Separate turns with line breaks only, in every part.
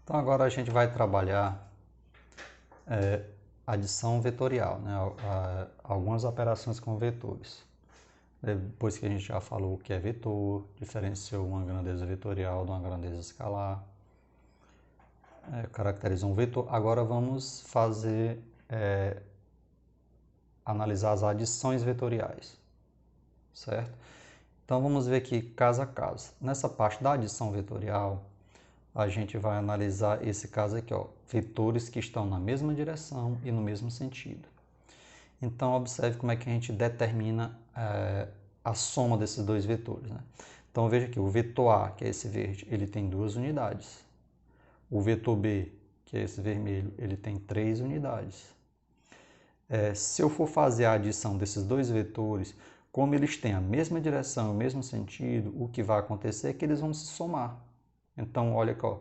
Então agora a gente vai trabalhar adição vetorial, né? Algumas operações com vetores. Depois que a gente já falou o que é vetor, diferenciou uma grandeza vetorial de uma grandeza escalar, caracterizou um vetor, agora vamos analisar as adições vetoriais, certo? Então vamos ver aqui caso a caso. Nessa parte da adição vetorial, a gente vai analisar esse caso aqui, ó, vetores que estão na mesma direção e no mesmo sentido. Então, observe como é que a gente determina a soma desses dois vetores, né? Então, veja aqui, o vetor A, que é esse verde, ele tem 2 unidades. O vetor B, que é esse vermelho, ele tem 3 unidades. Se eu for fazer a adição desses dois vetores, como eles têm a mesma direção e o mesmo sentido, o que vai acontecer é que eles vão se somar. Então, olha aqui, ó,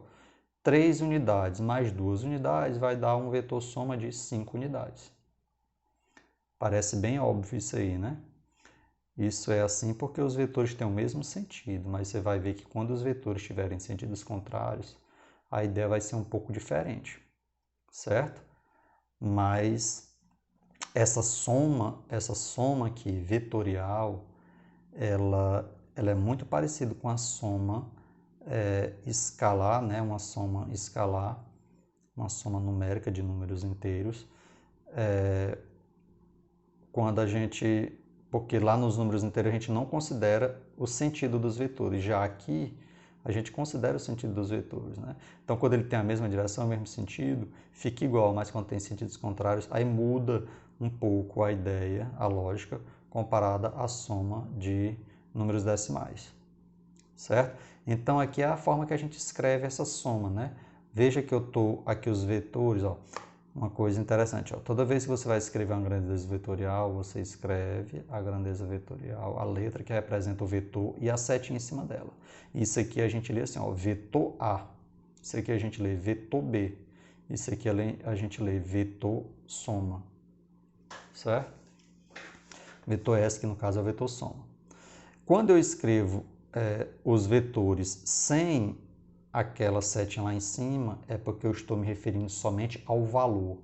3 unidades mais 2 unidades vai dar um vetor soma de 5 unidades. Parece bem óbvio isso aí, né? Isso é assim porque os vetores têm o mesmo sentido, mas você vai ver que quando os vetores tiverem sentidos contrários, a ideia vai ser um pouco diferente, certo? Mas essa soma aqui, vetorial, ela é muito parecida com a soma escalar, né? Uma soma escalar, uma soma numérica de números inteiros, porque lá nos números inteiros a gente não considera o sentido dos vetores, já aqui a gente considera o sentido dos vetores, né? Então, quando ele tem a mesma direção, o mesmo sentido, fica igual, mas quando tem sentidos contrários, aí muda um pouco a ideia, a lógica, comparada à soma de números decimais, certo? Então, aqui é a forma que a gente escreve essa soma, né? Veja que eu estou aqui os vetores, ó. Uma coisa interessante, ó, toda vez que você vai escrever uma grandeza vetorial, você escreve a grandeza vetorial, a letra que representa o vetor e a setinha em cima dela. Isso aqui a gente lê assim, ó, vetor A. Isso aqui a gente lê vetor B. Isso aqui a gente lê vetor soma, certo? Vetor S, que no caso é o vetor soma. Quando eu escrevo os vetores sem aquela setinha lá em cima, é porque eu estou me referindo somente ao valor,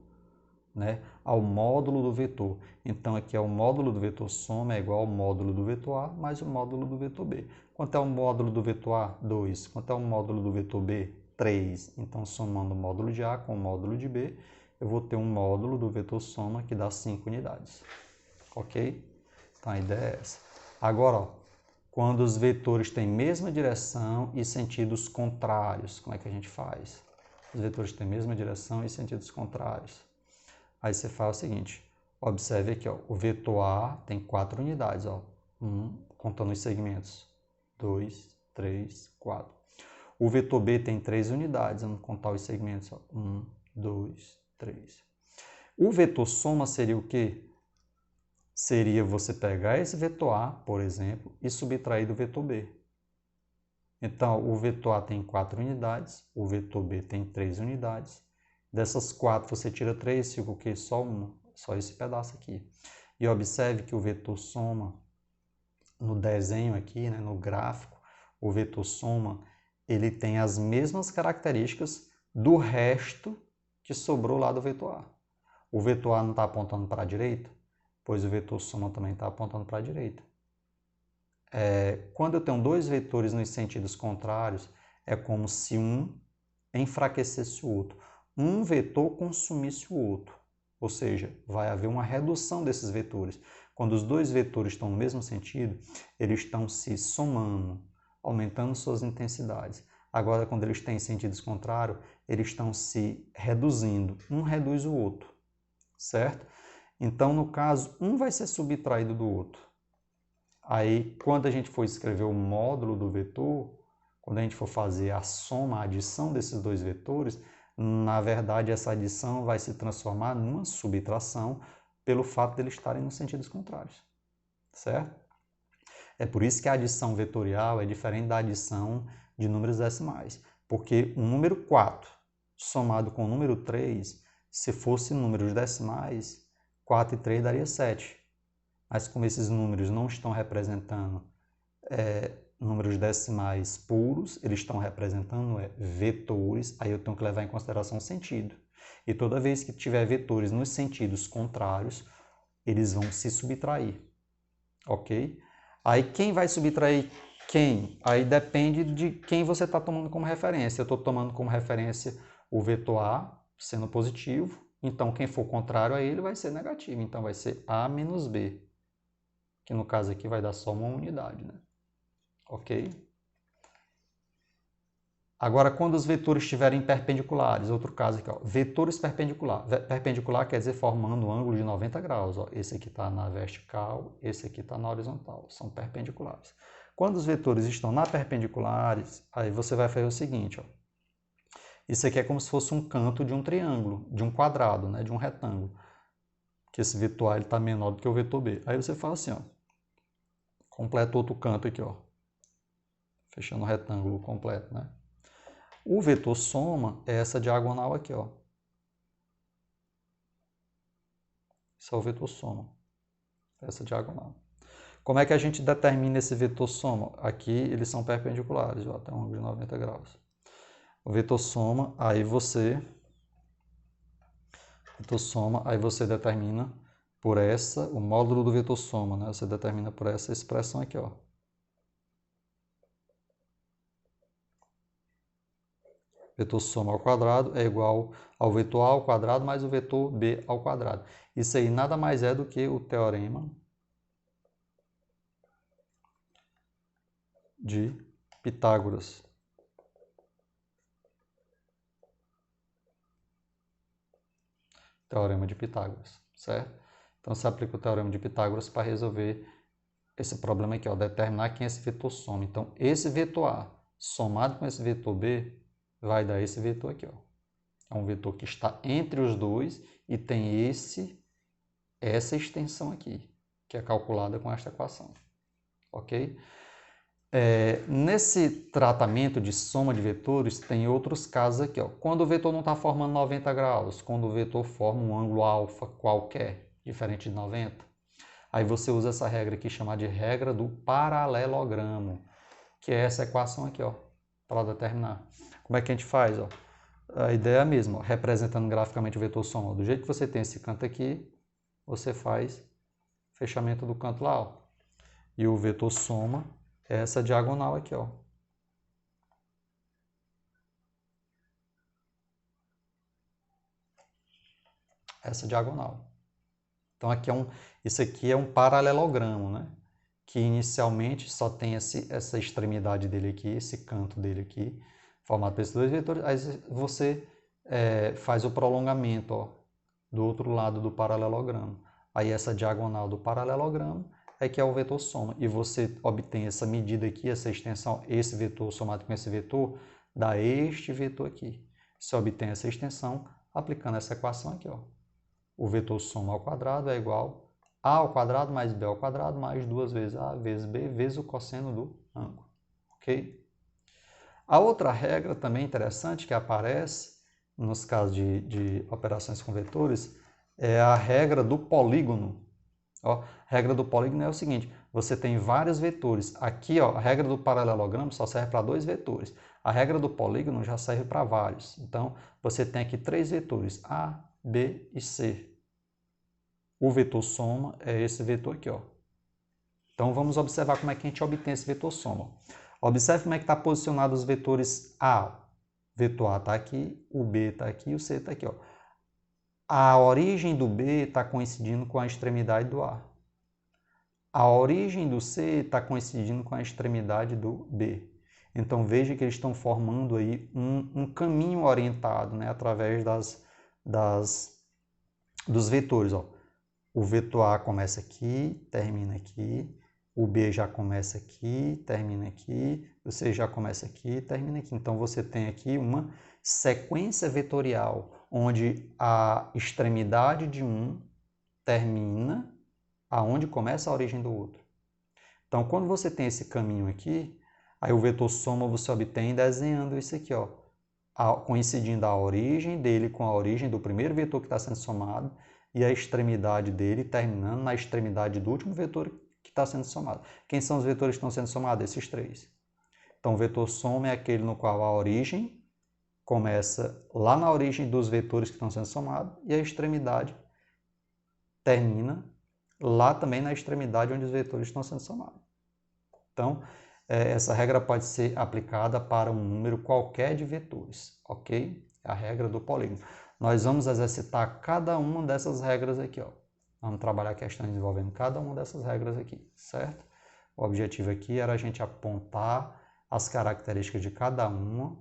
né? Ao módulo do vetor. Então, aqui é o módulo do vetor soma é igual ao módulo do vetor A mais o módulo do vetor B. Quanto é o módulo do vetor A? 2. Quanto é o módulo do vetor B? 3. Então, somando o módulo de A com o módulo de B, eu vou ter um módulo do vetor soma que dá 5 unidades. Ok? Então, a ideia é essa. Agora, ó, quando os vetores têm mesma direção e sentidos contrários, como é que a gente faz? Os vetores têm mesma direção e sentidos contrários. Aí você faz o seguinte, observe aqui, ó, o vetor A tem 4 unidades, ó, contando os segmentos, 2, 3, 4. O vetor B tem 3 unidades, vamos contar os segmentos, ó, 1, 2, 3. O vetor soma seria o quê? Seria você pegar esse vetor A, por exemplo, e subtrair do vetor B. Então, o vetor A tem 4 unidades, o vetor B tem 3 unidades. Dessas 4, você tira 3, fica o quê? Só 1, só esse pedaço aqui. E observe que o vetor soma, no desenho aqui, né, no gráfico, o vetor soma, ele tem as mesmas características do resto que sobrou lá do vetor A. O vetor A não está apontando para a direita? Pois o vetor soma também está apontando para a direita. Quando eu tenho dois vetores nos sentidos contrários, é como se um enfraquecesse o outro. Um vetor consumisse o outro. Ou seja, vai haver uma redução desses vetores. Quando os dois vetores estão no mesmo sentido, eles estão se somando, aumentando suas intensidades. Agora, quando eles têm sentidos contrários, eles estão se reduzindo. Um reduz o outro, certo? Então, no caso, um vai ser subtraído do outro. Aí, quando a gente for escrever o módulo do vetor, quando a gente for fazer a soma, a adição desses dois vetores, na verdade, essa adição vai se transformar numa subtração pelo fato de eles estarem nos sentidos contrários, certo? É por isso que a adição vetorial é diferente da adição de números decimais, porque o número 4 somado com o número 3, se fosse números decimais, 4 e 3 daria 7. Mas como esses números não estão representando números decimais puros, eles estão representando vetores, aí eu tenho que levar em consideração o sentido. E toda vez que tiver vetores nos sentidos contrários, eles vão se subtrair, ok? Aí quem vai subtrair quem? Aí depende de quem você está tomando como referência. Eu estou tomando como referência o vetor A sendo positivo, então quem for contrário a ele vai ser negativo, então vai ser A menos B, que no caso aqui vai dar só uma unidade, né? Ok? Agora, quando os vetores estiverem perpendiculares, outro caso aqui, ó, vetores perpendicular. Perpendicular quer dizer formando um ângulo de 90 graus. Ó. Esse aqui está na vertical, esse aqui está na horizontal. São perpendiculares. Quando os vetores estão na perpendiculares, aí você vai fazer o seguinte. Ó. Isso aqui é como se fosse um canto de um triângulo, de um quadrado, né, de um retângulo. Que esse vetor A está menor do que o vetor B. Aí você fala assim, ó, completa outro canto aqui, ó, fechando o retângulo completo, né? O vetor soma é essa diagonal aqui, ó. Esse é o vetor soma, essa diagonal. Como é que a gente determina esse vetor soma? Aqui eles são perpendiculares, ó, tem um ângulo de 90 graus. O vetor soma, aí você determina por essa, o módulo do vetor soma, né? Você determina por essa expressão aqui, ó. Vetor soma ao quadrado é igual ao vetor A ao quadrado mais o vetor B ao quadrado. Isso aí nada mais é do que o teorema de Pitágoras. Teorema de Pitágoras, certo? Então, você aplica o teorema de Pitágoras para resolver esse problema aqui, ó, determinar quem esse vetor soma. Então, esse vetor A somado com esse vetor B vai dar esse vetor aqui, ó. É um vetor que está entre os dois e tem essa extensão aqui, que é calculada com esta equação, ok? Nesse tratamento de soma de vetores, tem outros casos aqui, ó. Quando o vetor não está formando 90 graus, quando o vetor forma um ângulo alfa qualquer, diferente de 90, aí você usa essa regra aqui, chamada de regra do paralelogramo, que é essa equação aqui, ó, para determinar. Como é que a gente faz, ó? A ideia é a mesma, ó, representando graficamente o vetor soma. Do jeito que você tem esse canto aqui, você faz fechamento do canto lá, ó. E o vetor soma é essa diagonal aqui, ó. Essa diagonal. Então, isso aqui é um paralelogramo, né? Que inicialmente só tem essa extremidade dele aqui, esse canto dele aqui, formado por esses dois vetores. Aí você faz o prolongamento, ó, do outro lado do paralelogramo. Aí essa diagonal do paralelogramo é que é o vetor soma. E você obtém essa medida aqui, essa extensão, esse vetor somado com esse vetor, dá este vetor aqui. Você obtém essa extensão aplicando essa equação aqui, ó. O vetor soma ao quadrado é igual a ao quadrado mais b ao quadrado mais 2 vezes a vezes b vezes o cosseno do ângulo. Ok? A outra regra também interessante que aparece nos casos de operações com vetores é a regra do polígono. Ó, a regra do polígono é o seguinte, você tem vários vetores. Aqui, ó, a regra do paralelogramo só serve para 2 vetores. A regra do polígono já serve para vários. Então, você tem aqui 3 vetores, A, B e C. O vetor soma é esse vetor aqui, ó. Então, vamos observar como é que a gente obtém esse vetor soma. Observe como é que está posicionado os vetores A. O vetor A está aqui, o B está aqui e o C está aqui, ó. A origem do B está coincidindo com a extremidade do A. A origem do C está coincidindo com a extremidade do B. Então, veja que eles estão formando aí um caminho orientado, né, através dos vetores. Ó. O vetor A começa aqui, termina aqui. O B já começa aqui, termina aqui. O C já começa aqui, termina aqui. Então, você tem aqui uma sequência vetorial, onde a extremidade de um termina aonde começa a origem do outro. Então, quando você tem esse caminho aqui, aí o vetor soma você obtém desenhando isso aqui, ó, coincidindo a origem dele com a origem do primeiro vetor que está sendo somado e a extremidade dele terminando na extremidade do último vetor que está sendo somado. Quem são os vetores que estão sendo somados? Esses 3. Então, o vetor soma é aquele no qual a origem começa lá na origem dos vetores que estão sendo somados e a extremidade termina lá também na extremidade onde os vetores estão sendo somados. Então, essa regra pode ser aplicada para um número qualquer de vetores, ok? É a regra do polígono. Nós vamos exercitar cada uma dessas regras aqui, ó. Vamos trabalhar questões envolvendo cada uma dessas regras aqui, certo? O objetivo aqui era a gente apontar as características de cada uma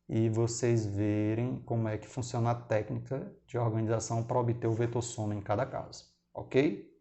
e vocês verem como é que funciona a técnica de organização para obter o vetor soma em cada caso, ok?